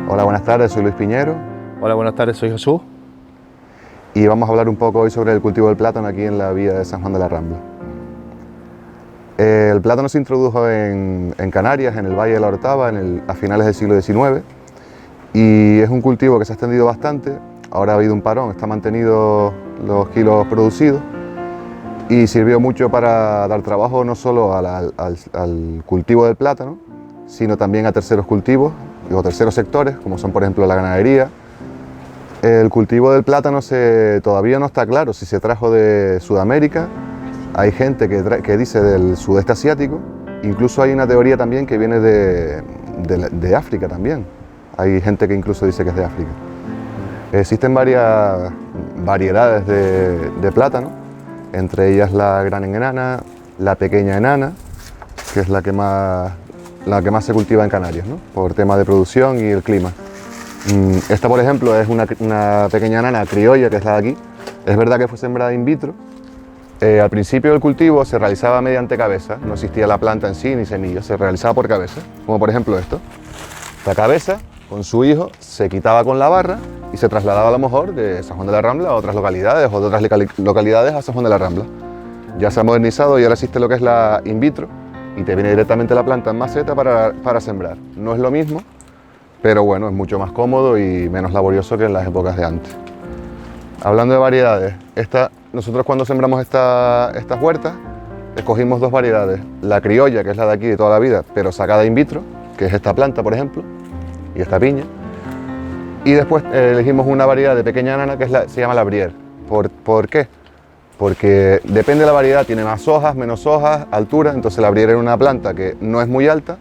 Hola, buenas tardes, soy Luis Piñero. Hola, buenas tardes, soy Jesús. Y vamos a hablar un poco hoy sobre el cultivo del plátano aquí en la villa de San Juan de la Rambla. El plátano se introdujo en Canarias, en el Valle de la Orotava, a finales del siglo XIX, y es un cultivo que se ha extendido bastante. Ahora ha habido un parón, está mantenido los kilos producidos y sirvió mucho para dar trabajo no solo al cultivo del plátano, sino también a terceros cultivos o terceros sectores, como son por ejemplo la ganadería. El cultivo del plátano todavía no está claro si se trajo de Sudamérica. Hay gente que dice del sudeste asiático, incluso hay una teoría también que viene de África también. Hay gente que incluso dice que es de África. Existen varias variedades de plátano, entre ellas la gran enana, la pequeña enana, que es la que más se cultiva en Canarias, ¿no? Por tema de producción y el clima. Esta, por ejemplo, es una pequeña enana criolla, que es la de aquí. Es verdad que fue sembrada in vitro. Al principio del cultivo se realizaba mediante cabeza, no existía la planta en sí ni semillas, se realizaba por cabeza, como por ejemplo esto. La cabeza, con su hijo, se quitaba con la barra y se trasladaba a lo mejor de San Juan de la Rambla a otras localidades o de otras localidades a San Juan de la Rambla. Ya se ha modernizado y ahora existe lo que es la in vitro y te viene directamente la planta en maceta para sembrar. No es lo mismo, pero bueno, es mucho más cómodo y menos laborioso que en las épocas de antes. Hablando de variedades, nosotros cuando sembramos estas huertas escogimos dos variedades, la criolla, que es la de aquí de toda la vida, pero sacada in vitro, que es esta planta por ejemplo, y esta piña, y después elegimos una variedad de pequeña enana que se llama la Brière. ¿Por qué? Porque depende de la variedad, tiene más hojas, menos hojas, altura, entonces la Brière era una planta que no es muy alta,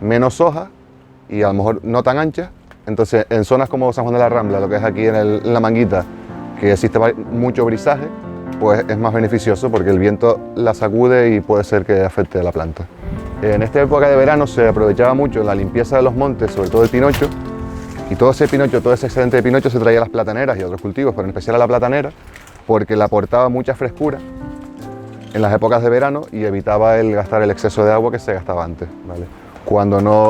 menos hojas y a lo mejor no tan ancha, entonces en zonas como San Juan de la Rambla, lo que es aquí en la Manguita, que existe mucho brisaje, pues es más beneficioso porque el viento la sacude y puede ser que afecte a la planta. En esta época de verano se aprovechaba mucho la limpieza de los montes, sobre todo el pinocho, y todo ese excedente de pinocho se traía a las plataneras y a otros cultivos, pero en especial a la platanera, porque le aportaba mucha frescura en las épocas de verano y evitaba gastar el exceso de agua que se gastaba antes, ¿vale?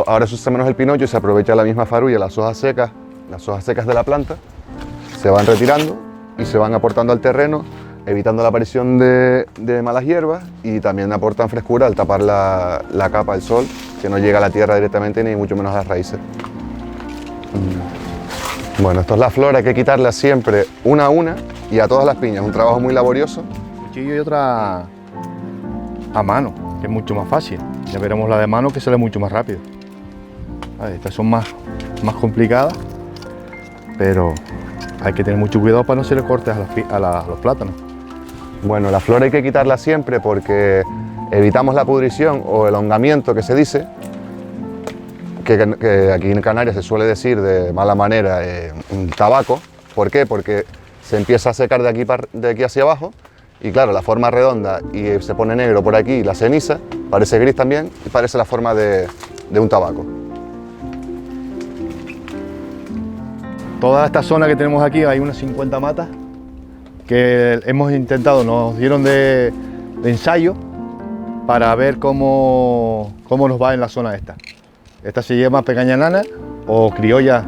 Ahora se usa menos el pinocho y se aprovecha la misma farulla, las hojas secas de la planta, se van retirando y se van aportando al terreno, evitando la aparición de malas hierbas, y también aportan frescura al tapar la capa del sol, que no llega a la tierra directamente ni mucho menos a las raíces. Bueno, esto es la flor, hay que quitarla siempre una a una y a todas las piñas, un trabajo muy laborioso. Cuchillo y otra a mano, que es mucho más fácil. Ya veremos la de mano, que sale mucho más rápido. Estas son más complicadas, pero hay que tener mucho cuidado para no se le corte a los plátanos. Bueno, la flor hay que quitarla siempre porque evitamos la pudrición o el ahongamiento que se dice, que aquí en Canarias se suele decir de mala manera un tabaco. ¿Por qué? Porque se empieza a secar de aquí hacia abajo y claro, la forma redonda y se pone negro por aquí, la ceniza parece gris también y parece la forma de un tabaco. Toda esta zona que tenemos aquí hay unas 50 matas que hemos intentado, nos dieron de ensayo para ver cómo nos va en la zona esta. Esta se llama pequeña enana o criolla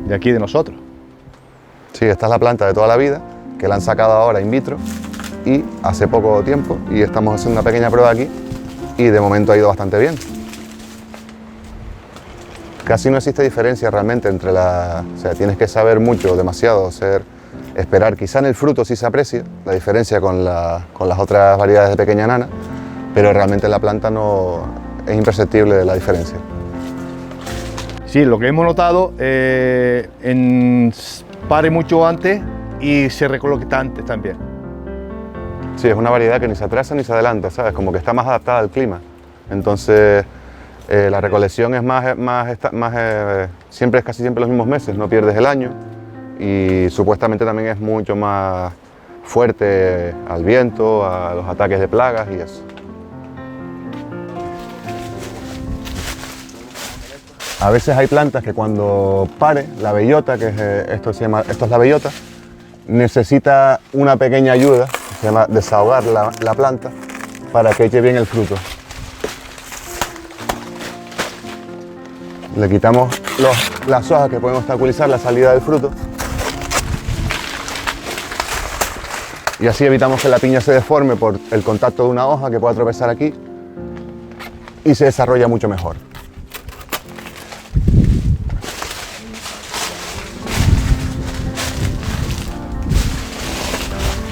de aquí de nosotros. Sí, esta es la planta de toda la vida, que la han sacado ahora in vitro y hace poco tiempo, y estamos haciendo una pequeña prueba aquí y de momento ha ido bastante bien. Casi no existe diferencia realmente entre o sea, tienes que saber mucho, demasiado, esperar. Quizá en el fruto sí se aprecia la diferencia con las otras variedades de pequeña enana, pero realmente en la planta no es imperceptible la diferencia. Sí, lo que hemos notado, pare mucho antes y se recolecta antes también. Sí, es una variedad que ni se atrasa ni se adelanta, ¿sabes? Como que está más adaptada al clima. Entonces, la recolección es siempre es casi siempre los mismos meses, no pierdes el año, y supuestamente también es mucho más fuerte al viento, a los ataques de plagas y eso. A veces hay plantas que cuando pare, la bellota, esto es la bellota, necesita una pequeña ayuda, se llama desahogar la planta para que eche bien el fruto. Le quitamos las hojas que pueden obstaculizar la salida del fruto. Y así evitamos que la piña se deforme por el contacto de una hoja que pueda tropezar aquí y se desarrolla mucho mejor.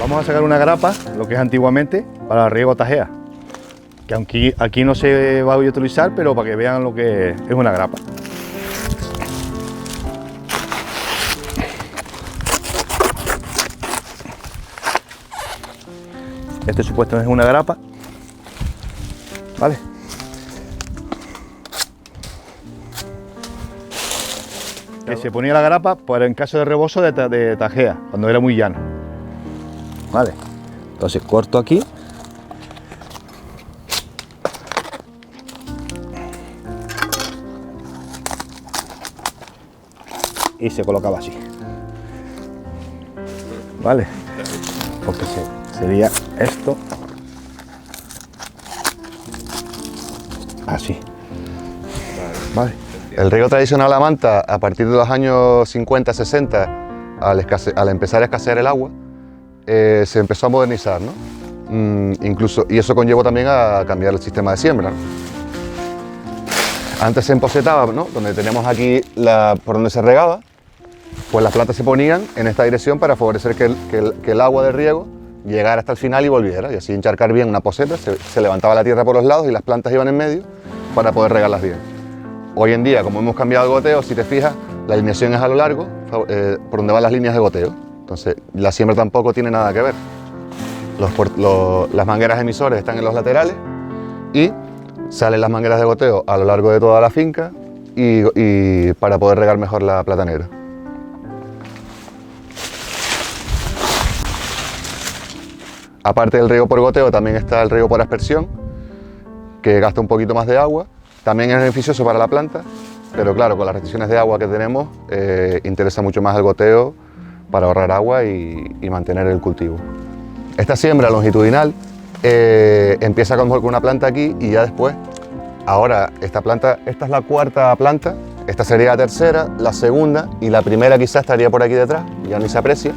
Vamos a sacar una grapa, lo que es antiguamente, para riego tajea. Que aunque aquí no se va a utilizar, pero para que vean lo que es una grapa. Este supuesto es una grapa, ¿vale? Que se ponía la grapa para en caso de rebozo de tajea, cuando era muy llano. Vale, entonces corto aquí. Y se colocaba así. Vale, porque sería esto. Así. Vale. El riego tradicional a manta, a partir de los años 50-60, al empezar a escasear el agua, se empezó a modernizar, ¿no? Incluso, y eso conllevó también a cambiar el sistema de siembra, ¿no? Antes se emposetaba, ¿no? Donde tenemos aquí por donde se regaba, pues las plantas se ponían en esta dirección para favorecer que el agua de riego llegara hasta el final y volviera, y así encharcar bien una poseta, se levantaba la tierra por los lados y las plantas iban en medio para poder regarlas bien. Hoy en día, como hemos cambiado el goteo, si te fijas, la alineación es a lo largo, por donde van las líneas de goteo. Entonces, la siembra tampoco tiene nada que ver. Las mangueras emisores están en los laterales y salen las mangueras de goteo a lo largo de toda la finca y para poder regar mejor la platanera. Aparte del riego por goteo, también está el riego por aspersión, que gasta un poquito más de agua. También es beneficioso para la planta, pero claro, con las restricciones de agua que tenemos, interesa mucho más el goteo para ahorrar agua y mantener el cultivo. Esta siembra longitudinal empieza con una planta aquí y ya después, ahora esta es la cuarta planta, esta sería la tercera, la segunda y la primera quizás estaría por aquí detrás, ya ni se aprecia,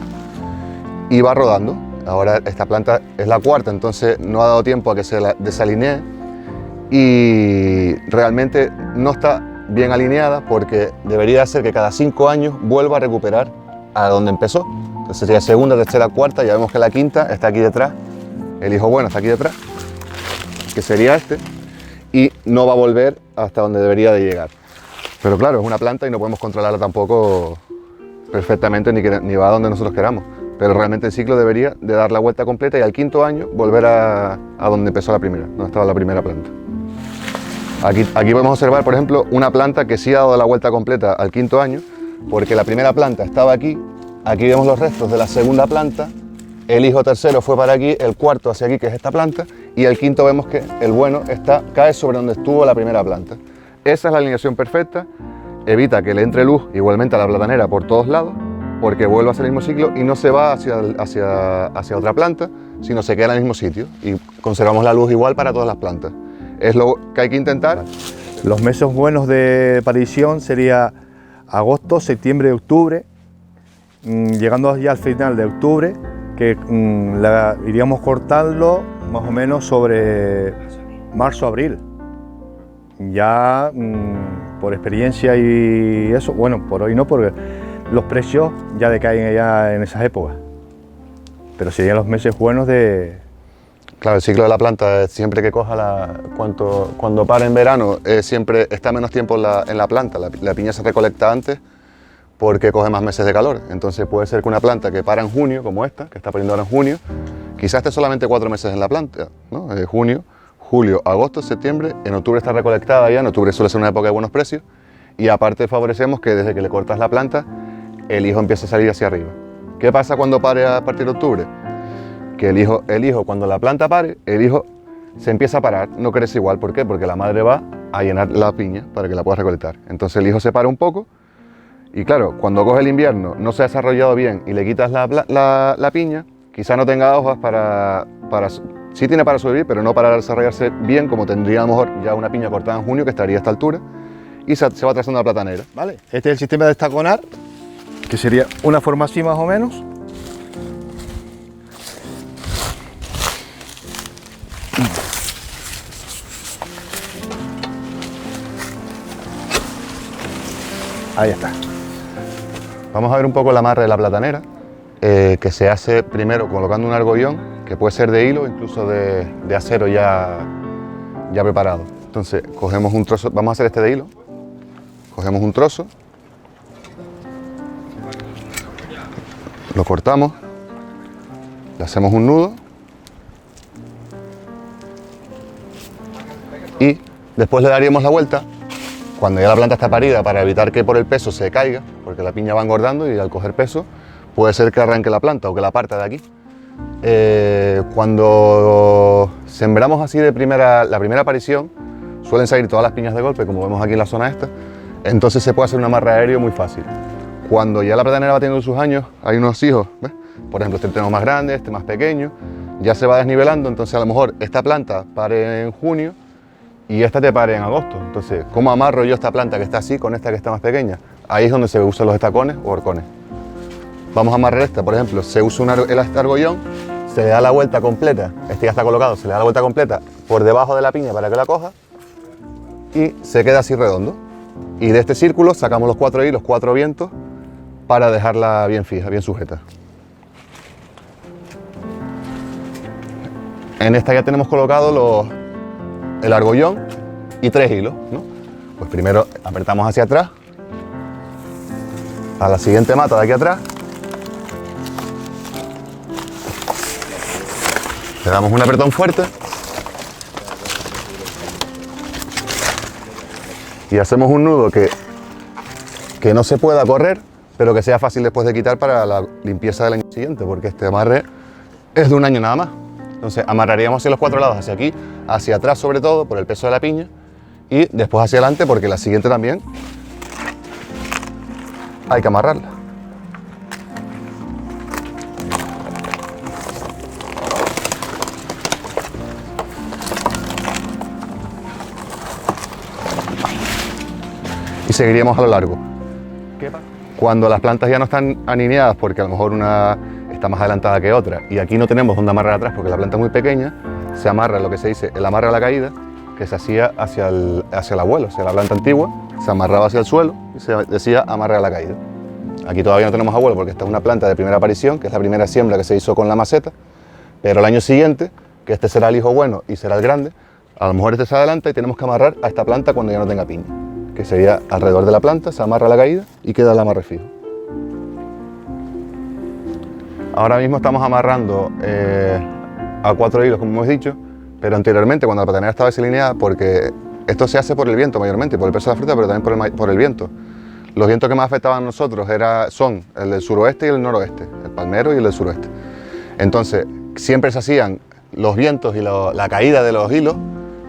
y va rodando. Ahora esta planta es la cuarta, entonces no ha dado tiempo a que se desalinee y realmente no está bien alineada porque debería ser que cada 5 años vuelva a recuperar a donde empezó. Entonces sería segunda, tercera, cuarta, ya vemos que la quinta está aquí detrás, el hijo bueno está aquí detrás, que sería este, y no va a volver hasta donde debería de llegar. Pero claro, es una planta y no podemos controlarla tampoco perfectamente ni va a donde nosotros queramos. Pero realmente el ciclo debería de dar la vuelta completa y al 5.º año volver a donde empezó la primera, donde estaba la primera planta. Aquí podemos observar, por ejemplo, una planta que sí ha dado la vuelta completa al 5.º año, porque la primera planta estaba aquí, aquí vemos los restos de la segunda planta, el hijo tercero fue para aquí, el cuarto hacia aquí, que es esta planta, y el quinto vemos que el bueno cae sobre donde estuvo la primera planta. Esa es la alineación perfecta, evita que le entre luz igualmente a la platanera por todos lados, porque vuelve a hacer el mismo ciclo y no se va hacia otra planta, sino se queda en el mismo sitio y conservamos la luz igual para todas las plantas. Es lo que hay que intentar. Los meses buenos de parición sería agosto, septiembre, octubre, llegando ya al final de octubre, que iríamos cortando más o menos sobre marzo, abril. Ya por experiencia y eso, bueno, por hoy no, porque los precios ya decaen ya en esas épocas, pero serían los meses buenos de... Claro, el ciclo de la planta, siempre que coja cuando para en verano, siempre está menos tiempo en la planta, la piña se recolecta antes porque coge más meses de calor, entonces puede ser que una planta que para en junio, como esta, que está pariendo ahora en junio, quizás esté solamente 4 meses en la planta, ¿no? Junio, julio, agosto, septiembre, en octubre está recolectada ya, en octubre suele ser una época de buenos precios, y aparte favorecemos que desde que le cortas la planta, el hijo empieza a salir hacia arriba. ¿Qué pasa cuando pare a partir de octubre? Que el hijo cuando la planta pare, el hijo se empieza a parar, no crece igual. ¿Por qué? Porque la madre va a llenar la piña para que la pueda recolectar. Entonces el hijo se para un poco y claro, cuando coge el invierno no se ha desarrollado bien y le quitas la piña, quizá no tenga hojas sí tiene para sobrevivir, pero no para desarrollarse bien como tendría a lo mejor ya una piña cortada en junio que estaría a esta altura y se va trazando la platanera. ¿Vale? Este es el sistema de estaconar, que sería una forma así más o menos. Ahí está. Vamos a ver un poco el amarre de la platanera, que se hace primero colocando un argollón, que puede ser de hilo, incluso de acero ya preparado. Entonces cogemos un trozo, vamos a hacer este de hilo, cogemos un trozo, lo cortamos, le hacemos un nudo y después le daríamos la vuelta cuando ya la planta está parida, para evitar que por el peso se caiga, porque la piña va engordando y al coger peso puede ser que arranque la planta o que la parta de aquí. Cuando sembramos así la primera aparición, suelen salir todas las piñas de golpe, como vemos aquí en la zona esta, entonces se puede hacer un amarre aéreo muy fácil. Cuando ya la platanera va teniendo sus años, hay unos hijos, ¿ves? Por ejemplo, este tenemos más grande, este más pequeño, ya se va desnivelando, entonces a lo mejor esta planta pare en junio y esta te pare en agosto. Entonces, ¿cómo amarro yo esta planta que está así con esta que está más pequeña? Ahí es donde se usan los estacones o horcones. Vamos a amarrar esta, por ejemplo, se usa el argollón, se le da la vuelta completa, este ya está colocado, se le da la vuelta completa por debajo de la piña para que la coja y se queda así redondo. Y de este círculo sacamos los 4 hilos, 4 vientos, para dejarla bien fija, bien sujeta. En esta ya tenemos colocado el argollón y 3 hilos, ¿no? Pues primero apretamos hacia atrás, a la siguiente mata de aquí atrás, le damos un apretón fuerte y hacemos un nudo que no se pueda correr, pero que sea fácil después de quitar para la limpieza del año siguiente, porque este amarre es de un año nada más. Entonces amarraríamos hacia los 4 lados, hacia aquí, hacia atrás sobre todo, por el peso de la piña, y después hacia adelante, porque la siguiente también hay que amarrarla. Y seguiríamos a lo largo. Cuando las plantas ya no están alineadas, porque a lo mejor una está más adelantada que otra, y aquí no tenemos donde amarrar atrás porque la planta es muy pequeña, se amarra lo que se dice el amarre a la caída, que se hacía hacia el abuelo, hacia la planta antigua, se amarraba hacia el suelo y se decía amarre a la caída. Aquí todavía no tenemos abuelo porque esta es una planta de primera aparición, que es la primera siembra que se hizo con la maceta, pero el año siguiente, que este será el hijo bueno y será el grande, a lo mejor este se adelanta y tenemos que amarrar a esta planta cuando ya no tenga piña, que sería alrededor de la planta, se amarra a la caída y queda el amarre fijo. Ahora mismo estamos amarrando a 4 hilos, como hemos dicho, pero anteriormente, cuando la platanera estaba desalineada, porque esto se hace por el viento mayormente, por el peso de la fruta, pero también por el viento. Los vientos que más afectaban a nosotros son el del suroeste y el noroeste, el palmero y el del suroeste. Entonces, siempre se hacían los vientos y la caída de los hilos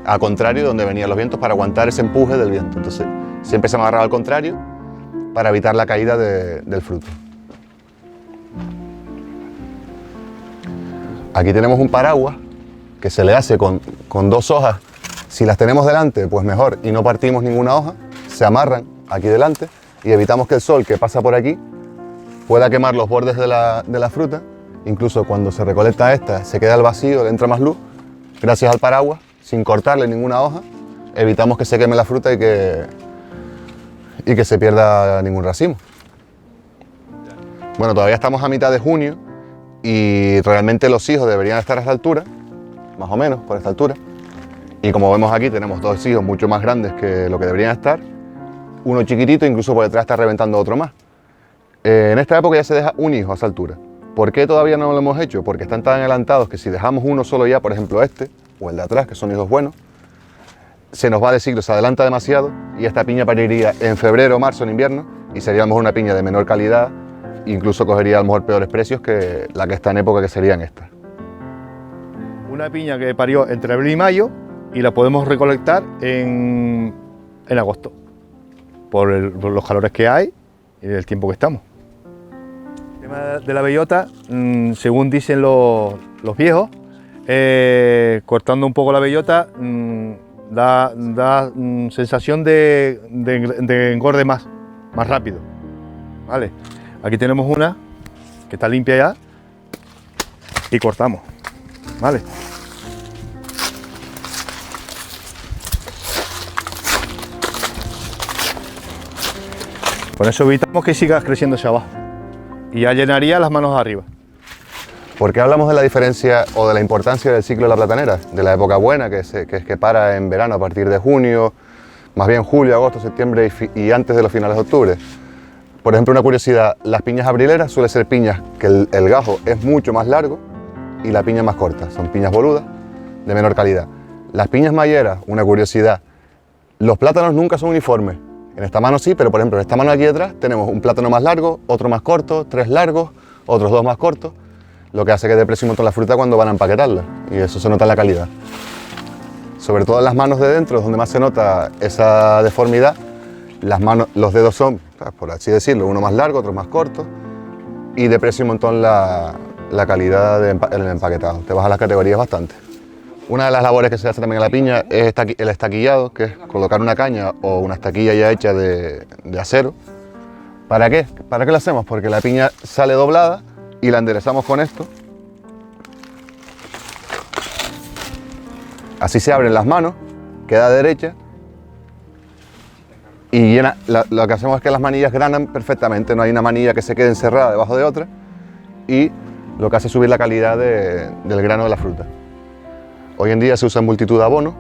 a contrario de donde venían los vientos para aguantar ese empuje del viento. Entonces, siempre se amarraba al contrario para evitar la caída del fruto. Aquí tenemos un paraguas que se le hace con 2 hojas. Si las tenemos delante, pues mejor, y no partimos ninguna hoja, se amarran aquí delante y evitamos que el sol que pasa por aquí pueda quemar los bordes de la fruta. Incluso cuando se recolecta esta, se queda el vacío, le entra más luz. Gracias al paraguas, sin cortarle ninguna hoja, evitamos que se queme la fruta y que se pierda ningún racimo. Bueno, todavía estamos a mitad de junio y realmente los hijos deberían estar a esta altura, más o menos por esta altura. Y como vemos aquí, tenemos 2 hijos mucho más grandes que lo que deberían estar. Uno chiquitito, incluso por detrás está reventando otro más. En esta época ya se deja un hijo a esa altura. ¿Por qué todavía no lo hemos hecho? Porque están tan adelantados que si dejamos uno solo ya, por ejemplo este, o el de atrás, que son hijos buenos, se nos va de ciclo, se adelanta demasiado y esta piña pariría en febrero o marzo en invierno y sería a lo mejor una piña de menor calidad, incluso cogería a lo mejor peores precios que la que está en época, que serían estas. Una piña que parió entre abril y mayo y la podemos recolectar en agosto, por los calores que hay y el tiempo que estamos. El tema de la bellota, según dicen los viejos, cortando un poco la bellota, da sensación de engorde más rápido, ¿vale? Aquí tenemos una que está limpia ya y cortamos, ¿vale? Con eso evitamos que siga creciendo hacia abajo y ya llenaría las manos arriba. ¿Por qué hablamos de la diferencia o de la importancia del ciclo de la platanera? De la época buena, que es que para en verano a partir de junio, más bien julio, agosto, septiembre y antes de los finales de octubre. Por ejemplo, una curiosidad, las piñas abrileras suelen ser piñas que el gajo es mucho más largo y la piña más corta. Son piñas boludas de menor calidad. Las piñas mayeras, una curiosidad, los plátanos nunca son uniformes. En esta mano sí, pero por ejemplo en esta mano aquí detrás tenemos un plátano más largo, otro más corto, 3 largos, otros 2 más cortos, lo que hace que deprecie un montón la fruta cuando van a empaquetarla, y eso se nota en la calidad. Sobre todo en las manos de dentro es donde más se nota esa deformidad. Las manos, los dedos son, por así decirlo, uno más largo, otro más corto, y deprecia un montón la calidad del empaquetado. Te baja las categorías bastante. Una de las labores que se hace también en la piña es el estaquillado, que es colocar una caña o una estaquilla ya hecha de acero. ¿Para qué? ¿Para qué lo hacemos? Porque la piña sale doblada y la enderezamos con esto. Así se abren las manos, queda derecha y llena. Lo que hacemos es que las manillas granan perfectamente, no hay una manilla que se quede encerrada debajo de otra, y lo que hace es subir la calidad del grano de la fruta. Hoy en día se usan multitud de abonos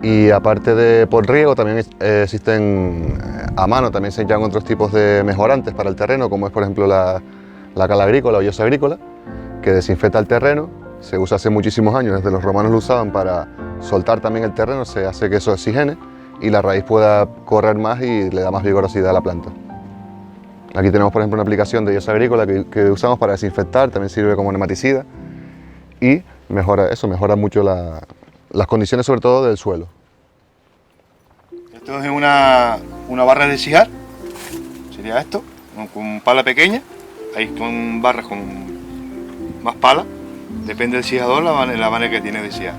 y aparte de por riego también existen a mano, también se echan otros tipos de mejorantes para el terreno, como es por ejemplo la cal agrícola o yosa agrícola, que desinfecta el terreno. Se usa hace muchísimos años, desde los romanos lo usaban para soltar también el terreno, se hace que eso oxigene y la raíz pueda correr más y le da más vigorosidad a la planta. Aquí tenemos por ejemplo una aplicación de yosa agrícola que usamos para desinfectar, también sirve como nematicida y mejora mucho las condiciones sobre todo del suelo. Esto es una barra de sijar, sería esto, con pala pequeña, ahí con barras con más pala, depende del sijador la manera que tiene de sijar.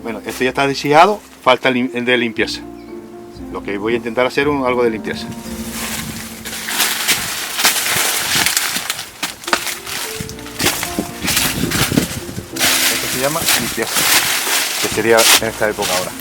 Bueno, esto ya está desijado, falta el de limpieza. Lo que voy a intentar hacer es algo de limpieza. Esto se llama limpieza, que sería en esta época ahora.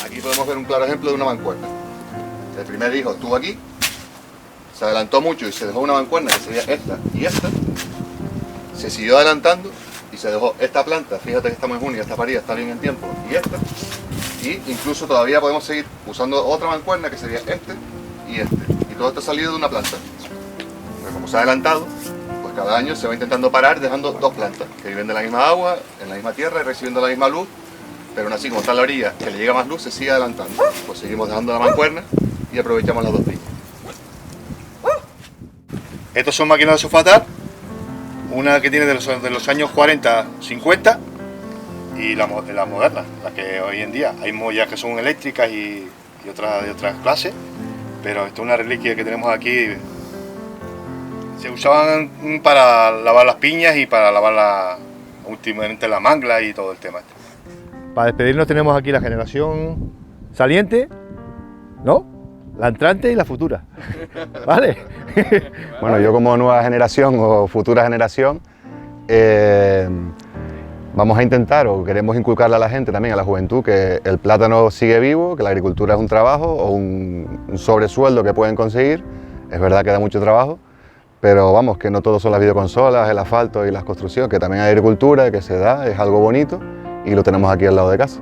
Aquí podemos ver un claro ejemplo de una mancuerna. El primer hijo estuvo aquí, se adelantó mucho y se dejó una mancuerna que sería esta y esta. Se siguió adelantando y se dejó esta planta, fíjate que estamos en junio, esta parida está bien en tiempo, y esta. Y incluso todavía podemos seguir usando otra mancuerna que sería este y este. Y todo esto ha salido de una planta. Pero como se ha adelantado, pues cada año se va intentando parar dejando dos plantas que viven de la misma agua, en la misma tierra y recibiendo la misma luz. Pero aún así, como está en la orilla, que le llega más luz, se sigue adelantando. Pues seguimos dejando la mancuerna y aprovechamos las dos piñas. Estos son máquinas de sulfatar, una que tiene de los años 40, 50 y la moderna, la que hoy en día. Hay mollas que son eléctricas y otras de otras clases, pero esto es una reliquia que tenemos aquí. Se usaban para lavar las piñas y para lavar últimamente la mangla y todo el tema. Para despedirnos tenemos aquí la generación saliente, ¿no? La entrante y la futura, ¿vale? Bueno, yo como nueva generación o futura generación, vamos a intentar o queremos inculcarle a la gente, también a la juventud, que el plátano sigue vivo, que la agricultura es un trabajo o un sobresueldo que pueden conseguir. Es verdad que da mucho trabajo, pero vamos, que no todo son las videoconsolas, el asfalto y las construcciones, que también hay agricultura, que se da, es algo bonito y lo tenemos aquí al lado de casa.